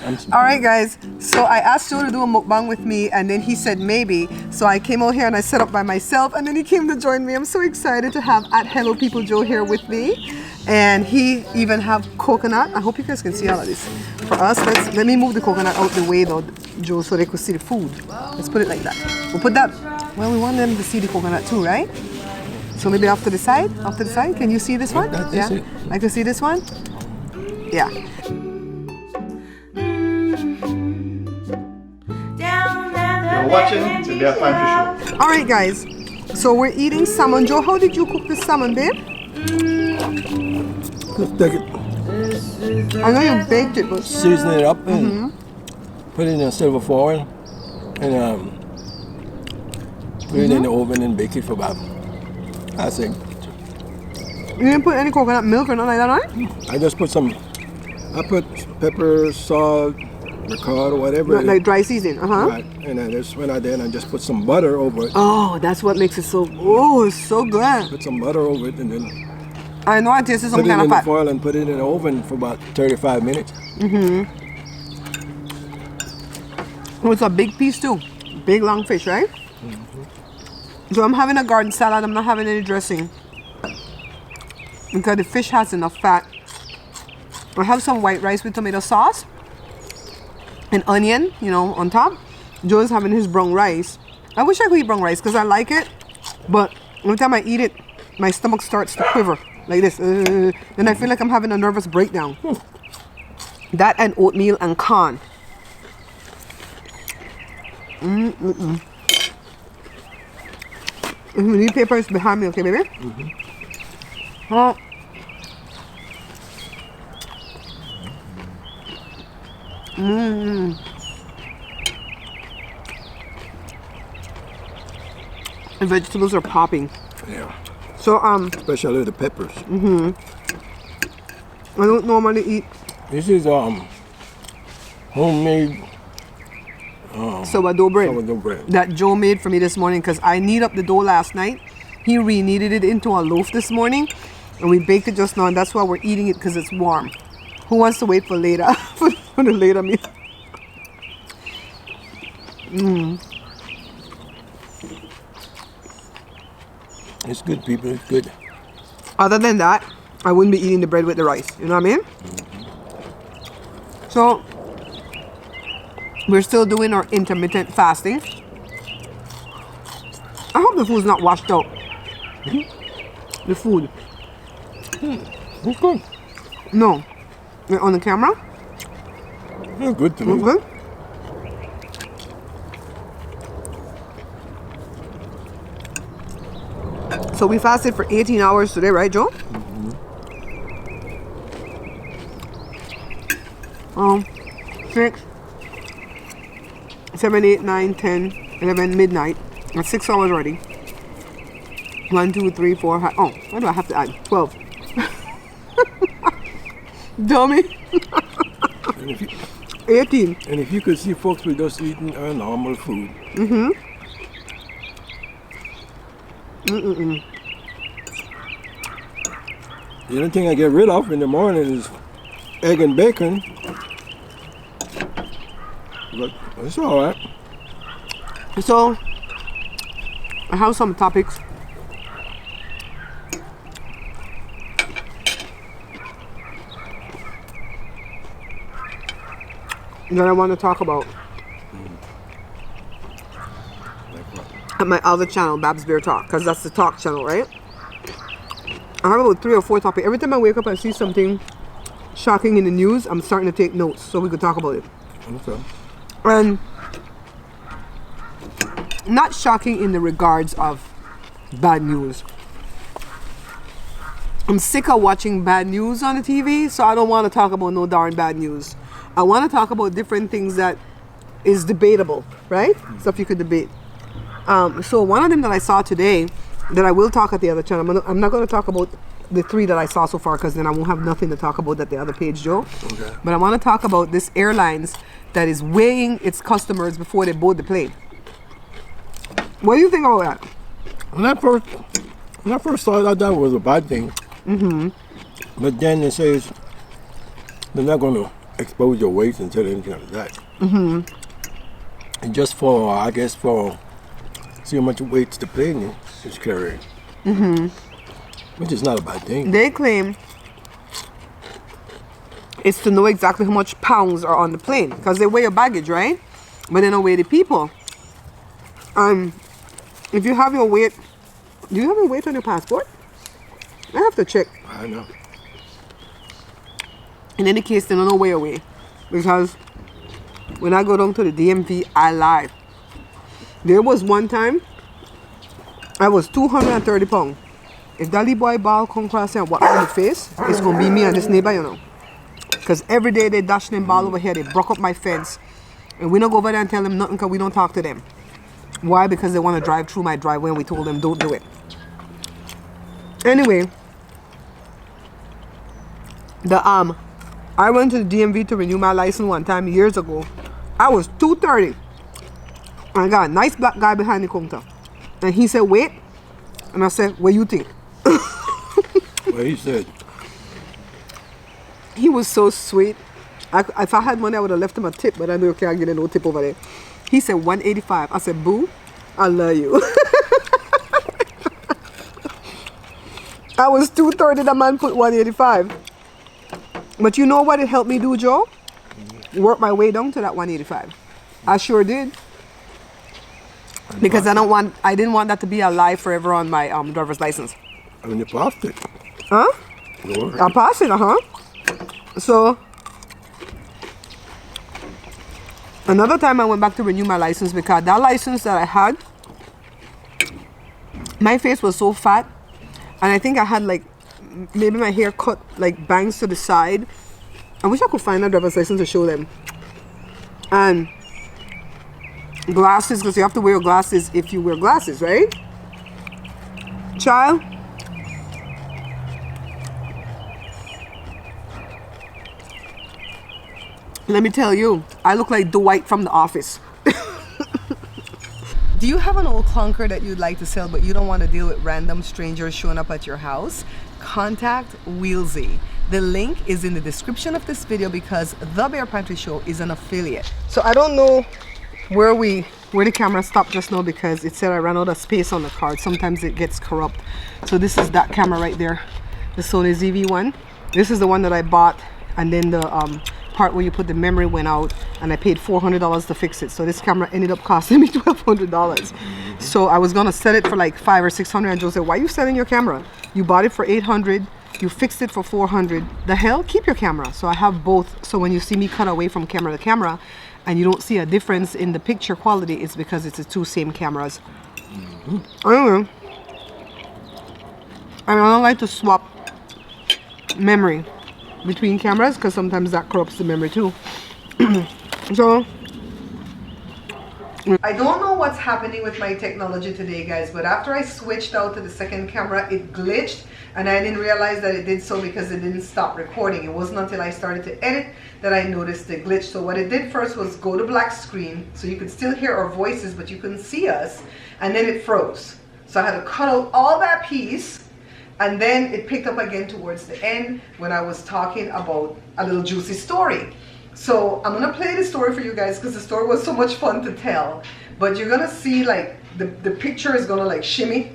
All right, guys. So I asked Joe to do a mukbang with me, and then he said maybe. So I came out here and I set up by myself, and then he came to join me. I'm so excited to have at Hello People Joe here with me, and he even have coconut. I hope you guys can see all of this. For us, let me move the coconut out the way though, Joe, so they could see the food. Let's put it like that. We'll put that. Well, we want them to see the coconut too, right? So maybe off to the side. Off to the side. Can you see this one? Yeah. I can see this one. Yeah. You're watching the Bare Pantry Show. All right, guys. So we're eating salmon. Joe, how did you cook the salmon, babe? Just take it. I know you baked it, but Season it up and put it in a silver foil and put it in the oven and bake it for about, I think. You didn't put any coconut milk or nothing like that on it? I just put some, I put pepper, salt, ricotta, whatever. Like dry seasoning, Right, and I just went out there and I just put some butter over it. Oh, that's what makes it so, oh, it's so good. Put some butter over it and then I know I tasted some put it kind in of the fat. foil and put it in the oven for about 35 minutes. Oh, it's a big piece too. Big long fish, right? So I'm having a garden salad. I'm not having any dressing because the fish has enough fat. I have some white rice with tomato sauce and onion, you know, on top. Joe's having his brown rice. I wish I could eat brown rice because I like it, but every time I eat it, my stomach starts to quiver like this. Then I feel like I'm having a nervous breakdown. That and oatmeal and corn. If you need paper, it's behind me, okay, baby? Oh. The vegetables are popping. Yeah. So Especially the peppers. I don't normally eat This is homemade sourdough bread sourdough bread. that Joe made for me this morning because I kneaded up the dough last night. He re-kneaded it into a loaf this morning, and we baked it just now, and that's why we're eating it because it's warm. Who wants to wait for later for the later meal? It's good, people. It's good. Other than that, I wouldn't be eating the bread with the rice. You know what I mean? So we're still doing our intermittent fasting. I hope the food's not washed out. The food. It's good. No. On the camera? It's good to me. Okay. So we fasted for 18 hours today, right, Joe? 6, 7, 8, 9, 10, 11, midnight. That's 6 hours already. 1, 2, 3, 4, oh, what do I have to add? 12. Dummy. And if you, 18. and if you could see folks with just eating our normal food. The only thing I get rid of in the morning is egg and bacon. But it's all right. So, I have some topics. That I want to talk about at my other channel, Babs Bear Talk, because that's the talk channel, right? I have about 3 or 4 topics. Every time I wake up, I see something shocking in the news. I'm starting to take notes so we could talk about it. Okay. And not shocking in the regards of bad news. I'm sick of watching bad news on the TV, so I don't want to talk about no darn bad news. I want to talk about different things that is debatable, right? Stuff you could debate. So one of them that I saw today, that I will talk at the other channel. I'm not going to talk about the 3 that I saw so far because then I won't have nothing to talk about at the other page, Joe. Okay. But I want to talk about this airlines that is weighing its customers before they board the plane. What do you think about that? When I first saw it, I thought it was a bad thing. But then it says they're not going to expose your waist until anything like that. And just for, I guess, for see how much weight the plane is carrying. Which is not a bad thing. They claim it's to know exactly how much pounds are on the plane because they weigh your baggage, right? But they don't weigh the people. If you have your weight, do you have your weight on your passport? I have to check. I know. In any case, they don't know where away because when I go down to the DMV, I lie. There was one time I was 230 pounds. If that little boy ball come across and walk in the face, it's gonna be me and this neighbor, you know. Because every day they dash them ball over here, they broke up my fence. And we don't go over there and tell them nothing because we don't talk to them. Why? Because they want to drive through my driveway and we told them don't do it. Anyway, I went to the DMV to renew my license one time years ago. I was 230. I got a nice black guy behind the counter. And he said, wait. And I said, what do you think? Well, he said. He was so sweet. If I had money, I would have left him a tip, but I know you can't get no tip over there. He said 185. I said, boo, I love you. I was 230, the man put 185. But you know what it helped me do, Joe? Work my way down to that 185. I sure did. Because I didn't want that to be a lie forever on my driver's license. I mean, you passed it. Huh? Lord. I passed it, So, another time I went back to renew my license because that license that I had, my face was so fat, and I think I had like, maybe my hair cut like bangs to the side. I wish I could find a driver's license to show them. And glasses, because you have to wear glasses if you wear glasses, right? Child. Let me tell you, I look like Dwight from The Office. Do you have an old clunker that you'd like to sell but you don't want to deal with random strangers showing up at your house? Contact Wheelsy. The link is in the description of this video because The Bear Pantry Show is an affiliate. So I don't know where the camera stopped just now because it said I ran out of space on the card. Sometimes it gets corrupt. So this is that camera right there, the Sony ZV-1. This is the one that I bought, and then the part where you put the memory went out, and I paid $400 to fix it. So this camera ended up costing me $1,200. So I was gonna sell it for like $500 or $600, and Joe said, why are you selling your camera? You bought it for $800, you fixed it for $400. The hell? Keep your camera. So I have both. So when you see me cut away from camera to camera and you don't see a difference in the picture quality, it's because it's the two same cameras. Anyway, and I don't like to swap memory between cameras because sometimes that corrupts the memory too. So I don't know what's happening with my technology today, guys, but after I switched out to the second camera, it glitched, and I didn't realize that it did so because it didn't stop recording. It wasn't until I started to edit that I noticed the glitch. So what it did first was go to black screen, so you could still hear our voices but you couldn't see us, and then it froze. So I had to cut out all that piece, and then it picked up again towards the end when I was talking about a little juicy story. So I'm gonna play the story for you guys because the story was so much fun to tell. But you're gonna see like the picture is gonna like shimmy.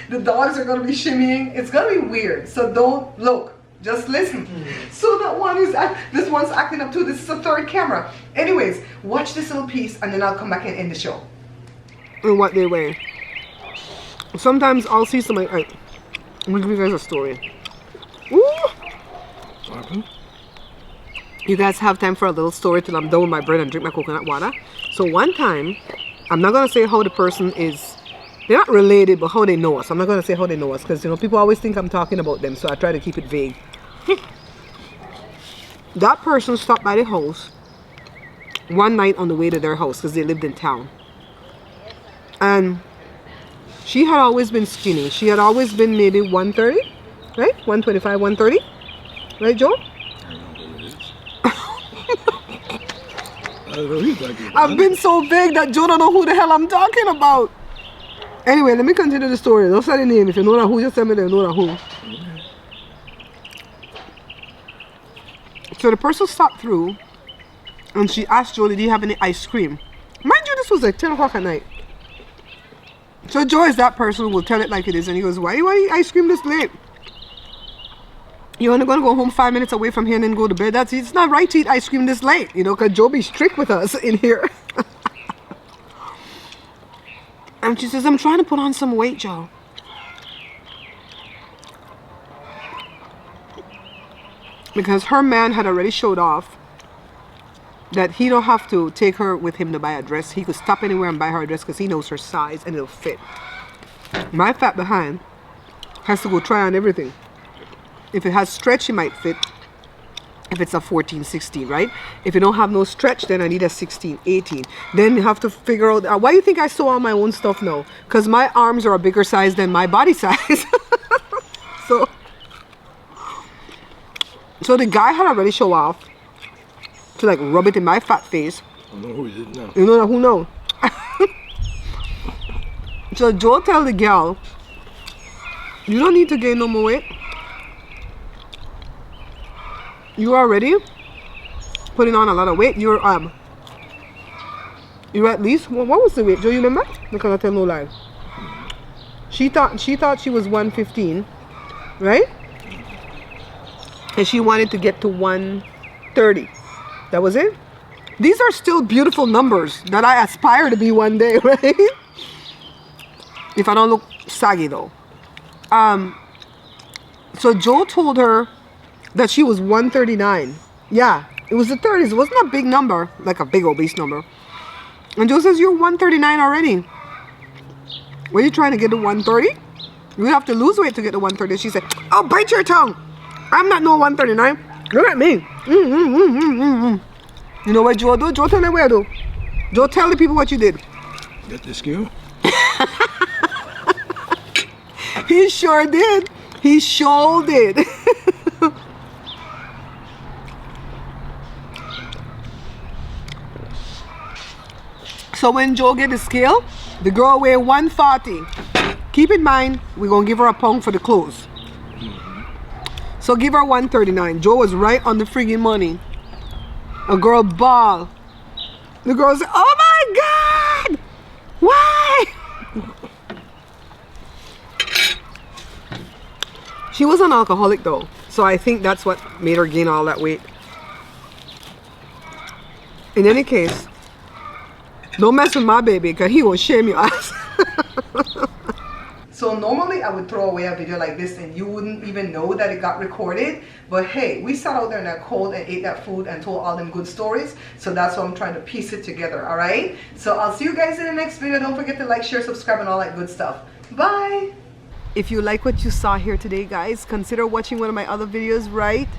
The dogs are gonna be shimmying. It's gonna be weird. So don't look. Just listen. So that one is this one's acting up too. This is the third camera. Anyways, watch this little piece and then I'll come back and end the show. And what they weigh. Sometimes I'll see somebody. I'm gonna give you guys a story. Ooh. You guys have time for a little story till I'm done with my bread and drink my coconut water. So one time, I'm not gonna say how the person is. They're not related, but how they know us. I'm not gonna say how they know us because people always think I'm talking about them, so I try to keep it vague. That person stopped by the house one night on the way to their house because they lived in town, and she had always been skinny. She had always been maybe 130, right? 125, 130, right, Joe? I've been so big that Joe don't know who the hell I'm talking about. Anyway, let me continue the story. Don't say the name. If you know that who, just tell me they know that who. So the person stopped through and she asked Joe, did he have any ice cream? Mind you, this was like 10 o'clock at night. So Joe is that person who will tell it like it is, and he goes, why do you want to eat ice cream this late? You're only going to go home 5 minutes away from here and then go to bed. It's not right to eat ice cream this late, you know, because Joe be strict with us in here. And she says, I'm trying to put on some weight, Joe. Because her man had already showed off that he don't have to take her with him to buy a dress. He could stop anywhere and buy her a dress because he knows her size and it'll fit. My fat behind has to go try on everything. If it has stretch, it might fit. If it's a 14, 16, right? If it don't have no stretch, then I need a 16, 18. Then you have to figure out, why do you think I sew all my own stuff now? Because my arms are a bigger size than my body size. So the guy had already show off to like rub it in my fat face. I know who is it now. You know who know? So Joe tell the girl, you don't need to gain no more weight. You already putting on a lot of weight. You're at least, what was the weight? Joe, you remember? Because I tell no lie. She thought she was 115, right? And she wanted to get to 130. That was it. These are still beautiful numbers that I aspire to be one day, right? If I don't look saggy though. So Joe told her that she was 139. Yeah, it was the 30s. It wasn't a big number, like a big obese number. And Joe says, you're 139 already. Were you trying to get to 130? You have to lose weight to get to 130. She said, oh, bite your tongue. I'm not no 139. Look at me. You know what Joe do? Joe tell them what I do. Joe tell the people what you did. Get the skill? He sure did. He sure did. So when Joe get the scale, the girl weigh 140. Keep in mind, we're going to give her a pound for the clothes. So give her 139. Joe was right on the friggin' money. A girl ball. The girl said, oh my God! Why? She was an alcoholic though. So I think that's what made her gain all that weight. In any case, don't mess with my baby because he will shame your ass. So normally I would throw away a video like this and you wouldn't even know that it got recorded. But hey, we sat out there in that cold and ate that food and told all them good stories. So that's why I'm trying to piece it together, all right? So I'll see you guys in the next video. Don't forget to like, share, subscribe, and all that good stuff. Bye! If you like what you saw here today, guys, consider watching one of my other videos, right?